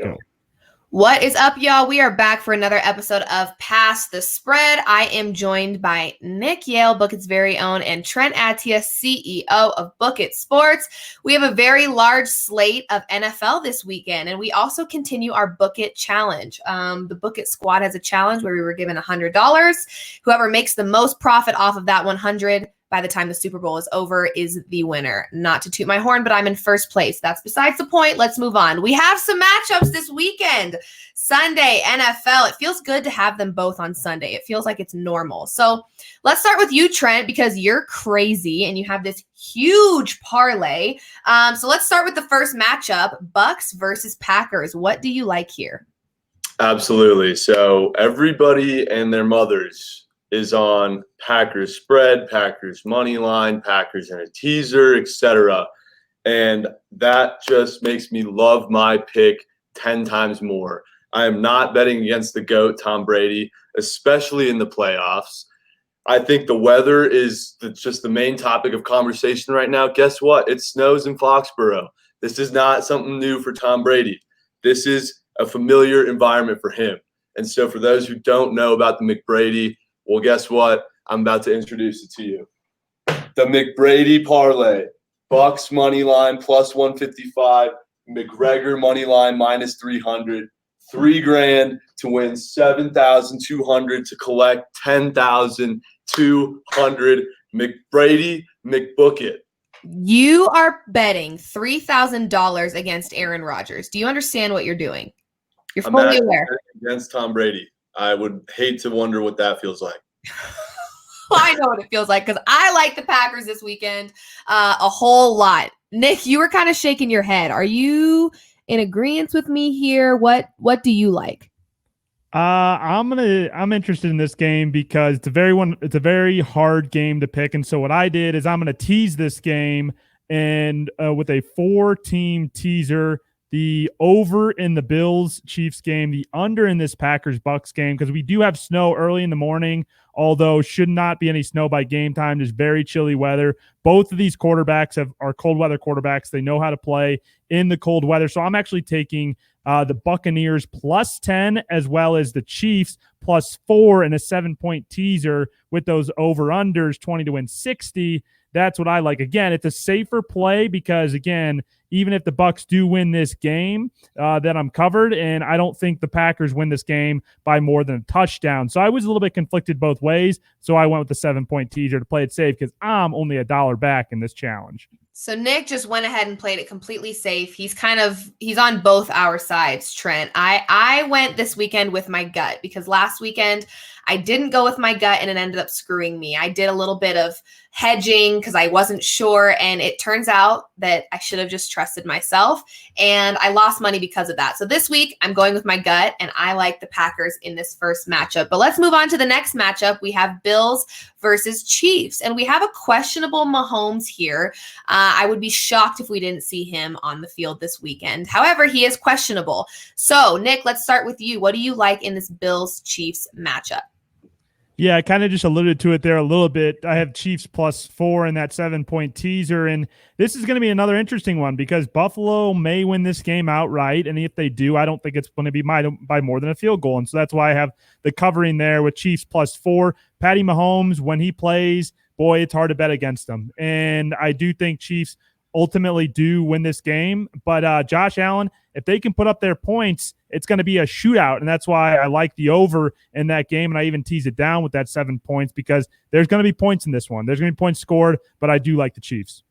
Go. What is up, y'all? We are back for another episode of Pass the Spread. I am joined by Nick Yahl, Bookit's very own, and Trent, Attyah, CEO of Bookit Sports. We have a very large slate of NFL this weekend, and we also continue our Bookit challenge. The Bookit squad has a challenge where we were given $100. Whoever makes the most profit off of that $100 by the time the Super Bowl is over is the winner. Not to toot my horn, but I'm in first place. That's besides the point. Let's move on. We have some matchups this weekend. Sunday, NFL. It feels good to have them both on Sunday. It feels like it's normal. So let's start with you, Trent, because you're crazy and you have this huge parlay. So let's start with the first matchup, Bucks versus Packers. What do you like here? Absolutely. So everybody and their mothers is on Packers spread, Packers money line, Packers in a teaser, etc. And that just makes me love my pick 10 times more. I am not betting against the GOAT, Tom Brady, especially in the playoffs. I think the weather is just the main topic of conversation right now. Guess what? It snows in Foxborough. This is not something new for Tom Brady. This is a familiar environment for him. And so for those who don't know about the McBrady, well, guess what? I'm about to introduce it to you. The McBrady parlay. Bucks money line plus 155. McGregor money line minus 300. $3,000 to win 7,200 to collect 10,200. McBrady, McBookit. You are betting $3,000 against Aaron Rodgers. Do you understand what you're doing? You're fully aware. Against Tom Brady. I would hate to wonder what that feels like. I know what it feels like because I like the Packers this weekend a whole lot. Nick, you were kind of shaking your head. Are you in agreement with me here? What do you like? I'm interested in this game because it's a very hard game to pick. And so what I did is I'm gonna tease this game and with a 4-team teaser. The over in the Bills-Chiefs game, the under in this Packers-Bucks game, because we do have snow early in the morning, although should not be any snow by game time. There's very chilly weather. Both of these quarterbacks are cold weather quarterbacks. They know how to play in the cold weather. So I'm actually taking the Buccaneers plus 10 as well as the Chiefs plus 4 in a 7-point teaser with those over-unders, 20 to win 60. That's what I like. Again, it's a safer play because, again, even if the Bucks do win this game, then I'm covered, and I don't think the Packers win this game by more than a touchdown. So I was a little bit conflicted both ways, so I went with the 7-point teaser to play it safe because I'm only $1 back in this challenge. So Nick just went ahead and played it completely safe. He's on both our sides, Trent. I went this weekend with my gut because last weekend I didn't go with my gut and it ended up screwing me. I did a little bit of hedging because I wasn't sure, and it turns out that I should have just trusted myself, and I lost money because of that. So this week I'm going with my gut, and I like the Packers in this first matchup. But let's move on to the next matchup. We have Bills versus Chiefs, and we have a questionable Mahomes here. I would be shocked if we didn't see him on the field this weekend. However, he is questionable. So Nick, let's start with you. What do you like in this Bills-Chiefs matchup? Yeah, I kind of just alluded to it there a little bit. I have Chiefs plus 4 in that 7-point teaser, and this is going to be another interesting one because Buffalo may win this game outright, and if they do, I don't think it's going to be by more than a field goal, and so that's why I have the covering there with Chiefs plus 4. Patty Mahomes, when he plays, boy, it's hard to bet against him, and I do think Chiefs ultimately do win this game, but Josh Allen, if they can put up their points, it's going to be a shootout, and that's why I like the over in that game, and I even tease it down with that 7 points because there's going to be points in this one. There's going to be points scored, but I do like the Chiefs.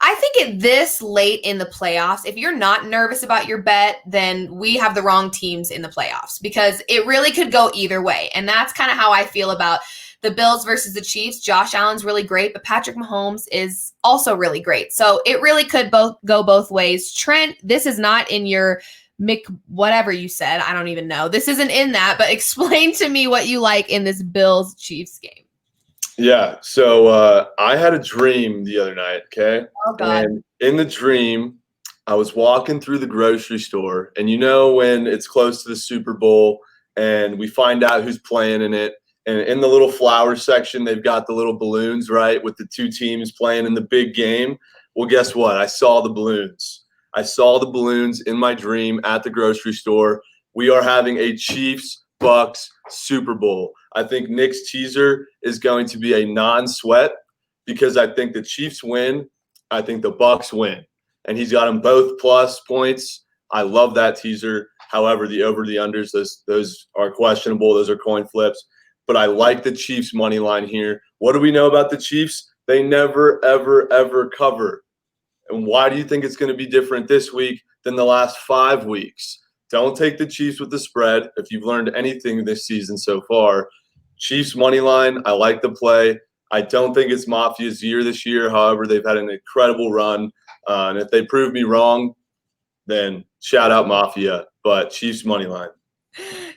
I think at this late in the playoffs, if you're not nervous about your bet, then we have the wrong teams in the playoffs because it really could go either way, and that's kind of how I feel about the Bills versus the Chiefs. Josh Allen's really great, but Patrick Mahomes is also really great. So it really could go both ways. Trent, this is not in your whatever you said. I don't even know. This isn't in that, but explain to me what you like in this Bills-Chiefs game. Yeah, so I had a dream the other night, okay? Oh, God. And in the dream, I was walking through the grocery store, and you know when it's close to the Super Bowl and we find out who's playing in it, and in the little flower section, they've got the little balloons, right, with the two teams playing in the big game. Well, guess what? I saw the balloons. I saw the balloons in my dream at the grocery store. We are having a Chiefs-Bucks Super Bowl. I think Nick's teaser is going to be a non-sweat because I think the Chiefs win. I think the Bucks win. And he's got them both plus points. I love that teaser. However, the over, the unders, those are questionable. Those are coin flips. But I like the Chiefs money line here. What do we know about the Chiefs? They never, ever, ever cover. And why do you think it's going to be different this week than the last 5 weeks? Don't take the Chiefs with the spread. If you've learned anything this season so far, Chiefs money line, I like the play. I don't think it's Mafia's year this year. However, they've had an incredible run. And if they prove me wrong, then shout out Mafia. But Chiefs money line.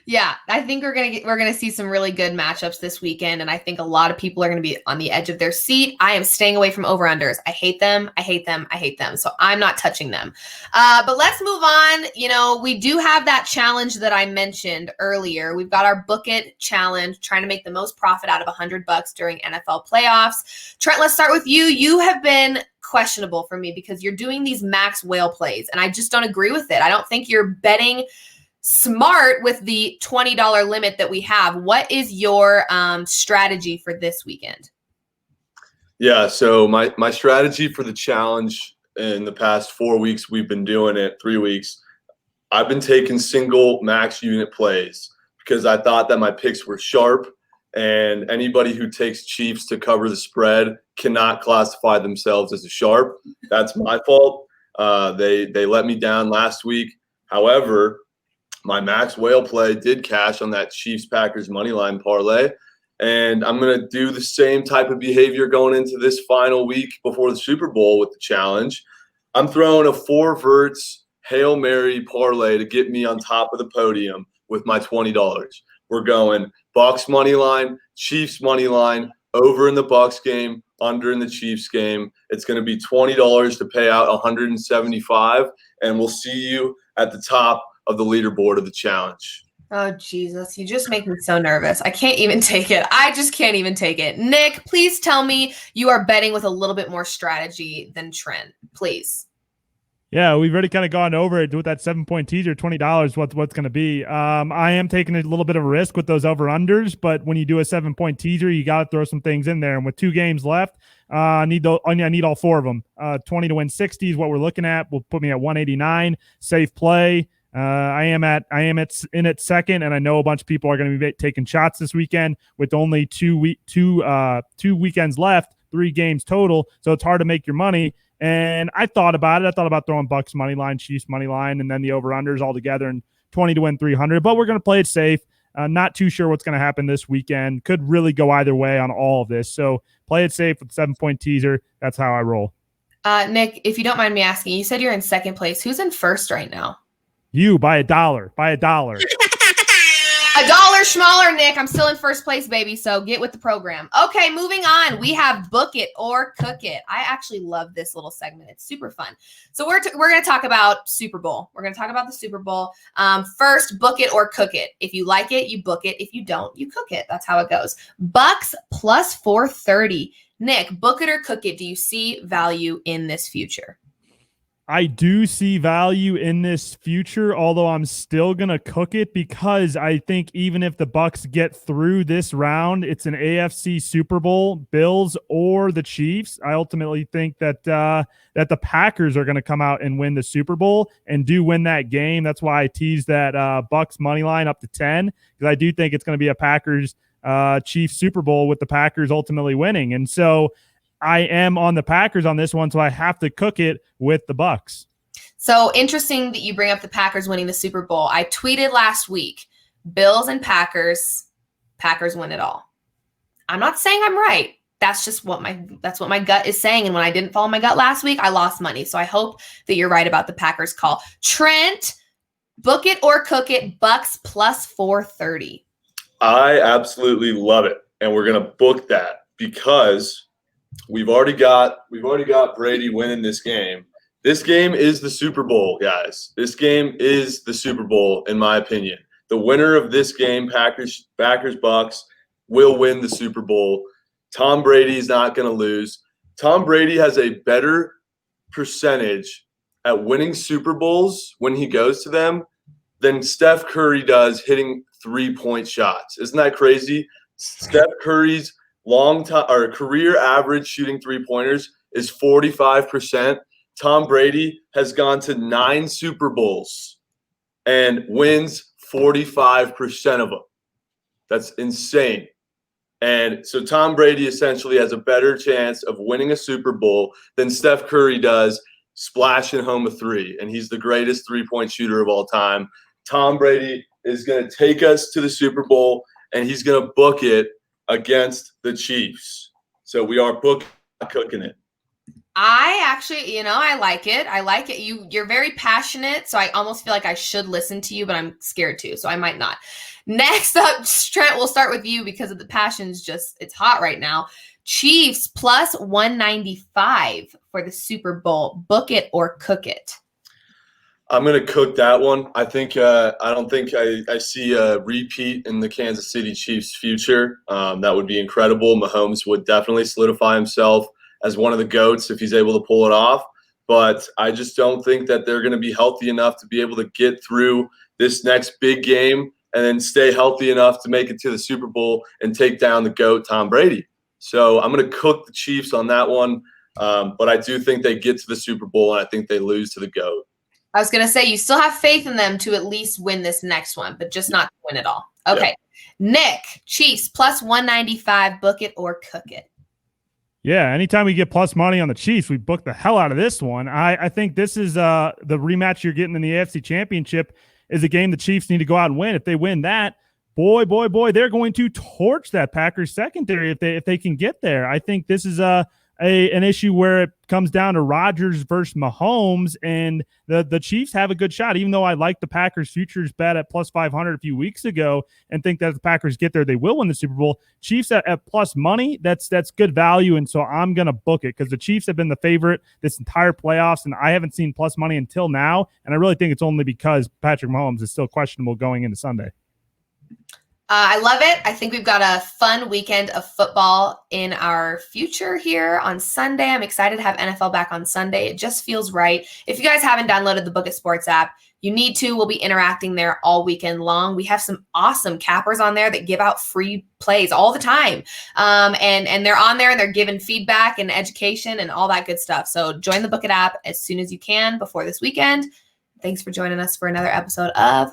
Yeah, I think we're gonna see some really good matchups this weekend, and I think a lot of people are gonna be on the edge of their seat. I am staying away from over-unders. I hate them. I hate them. I hate them. So I'm not touching them. But let's move on. You know, we do have that challenge that I mentioned earlier. We've got our Bookit challenge, trying to make the most profit out of $100 during NFL playoffs. Trent, let's start with you. You have been questionable for me because you're doing these max whale plays, and I just don't agree with it. I don't think you're betting smart with the $20 limit that we have. What is your strategy for this weekend? Yeah, so my strategy for the challenge in the past 4 weeks, we've been doing it 3 weeks. I've been taking single max unit plays because I thought that my picks were sharp, and anybody who takes Chiefs to cover the spread cannot classify themselves as a sharp. That's my fault. They let me down last week. However, my max whale play did cash on that Chiefs-Packers moneyline parlay, and I'm going to do the same type of behavior going into this final week before the Super Bowl with the challenge. I'm throwing a 4 verts Hail Mary parlay to get me on top of the podium with my $20. We're going Bucks money line, Chiefs money line, over in the Bucks game, under in the Chiefs game. It's going to be $20 to pay out $175, and we'll see you at the top of the leaderboard of the challenge. Oh, Jesus. You just make me so nervous. I can't even take it. I just can't even take it. Nick, please tell me you are betting with a little bit more strategy than Trent. Please. Yeah, we've already kind of gone over it with that 7-point teaser, $20, what's going to be. I am taking a little bit of a risk with those over-unders, but when you do a 7-point teaser, you got to throw some things in there. And with 2 games left, I need all 4 of them. 20 to win 60 is what we're looking at. Will put me at 189. Safe play. I am in at second, and I know a bunch of people are going to be taking shots this weekend with only two weekends left, 3 games total. So it's hard to make your money. And I thought about it. I thought about throwing Bucks money line, Chiefs money line, and then the over unders all together and 20 to win 300. But we're going to play it safe. Not too sure what's going to happen this weekend. Could really go either way on all of this. So play it safe with 7-point teaser. That's how I roll. Nick, if you don't mind me asking, you said you're in second place. Who's in first right now? You by $1. By $1. $1 smaller, Nick. I'm still in first place, baby. So get with the program. Okay, moving on. We have Book It or Cook It. I actually love this little segment. It's super fun. So we're going to talk about Super Bowl. We're going to talk about the Super Bowl. First, Book It or Cook It. If you like it, you book it. If you don't, you cook it. That's how it goes. Bucks plus 430. Nick, Book It or Cook It. Do you see value in this future? I do see value in this future, although I'm still going to cook it because I think even if the Bucks get through this round, it's an AFC Super Bowl, Bills or the Chiefs. I ultimately think that that the Packers are going to come out and win the Super Bowl and do win that game. That's why I teased that Bucks money line up to 10, because I do think it's going to be a Packers Chiefs Super Bowl with the Packers ultimately winning. And so I am on the Packers on this one, so I have to cook it with the Bucks. So interesting that you bring up the Packers winning the Super Bowl. I tweeted last week, Bills and Packers win it all. I'm not saying I'm right. That's just what my gut is saying. And when I didn't follow my gut last week, I lost money. So I hope that you're right about the Packers call. Trent, Book It or Cook It, Bucks plus 430. I absolutely love it, and we're gonna book that because we've already got Brady winning this game. This game is the Super Bowl, guys. This game is the Super Bowl, in my opinion. The winner of this game, Packers Bucks, will win the Super Bowl. Tom Brady's not going to lose. Tom Brady has a better percentage at winning Super Bowls when he goes to them than Steph Curry does hitting 3-point shots. Isn't that crazy? Steph Curry's career average shooting 3-pointers is 45%. Tom Brady has gone to 9 Super Bowls and wins 45% of them. That's insane. And so Tom Brady essentially has a better chance of winning a Super Bowl than Steph Curry does splashing home a three. And he's the greatest 3-point shooter of all time. Tom Brady is going to take us to the Super Bowl, and he's going to book it against the Chiefs. So we are cooking it. I actually, I like it. I like it. You're very passionate, so I almost feel like I should listen to you, but I'm scared to, so I might not. Next up, Trent, we'll start with you because of the passion's it's hot right now. Chiefs plus 195 for the Super Bowl. Book it or cook it. I'm going to cook that one. I don't think I see a repeat in the Kansas City Chiefs' future. That would be incredible. Mahomes would definitely solidify himself as one of the GOATs if he's able to pull it off. But I just don't think that they're going to be healthy enough to be able to get through this next big game and then stay healthy enough to make it to the Super Bowl and take down the GOAT, Tom Brady. So I'm going to cook the Chiefs on that one. But I do think they get to the Super Bowl, and I think they lose to the GOAT. I was going to say, you still have faith in them to at least win this next one, but just not to win it all. Okay. Yep. Nick, Chiefs plus 195, book it or cook it. Yeah, anytime we get plus money on the Chiefs, we book the hell out of this one. I think this is the rematch you're getting in the AFC Championship is a game the Chiefs need to go out and win. If they win that, boy, they're going to torch that Packers secondary if they can get there. I think this is an issue where it comes down to Rodgers versus Mahomes, and the Chiefs have a good shot, even though I like the Packers futures bet at plus 500 a few weeks ago and think that if the Packers get there, they will win the Super Bowl. Chiefs at plus money, that's good value, and so I'm going to book it because the Chiefs have been the favorite this entire playoffs, and I haven't seen plus money until now, and I really think it's only because Patrick Mahomes is still questionable going into Sunday. I love it. I think we've got a fun weekend of football in our future here on Sunday. I'm excited to have NFL back on Sunday. It just feels right. If you guys haven't downloaded the Bookit Sports app, you need to. We'll be interacting there all weekend long. We have some awesome cappers on there that give out free plays all the time. And they're on there and they're giving feedback and education and all that good stuff. So join the Bookit app as soon as you can before this weekend. Thanks for joining us for another episode of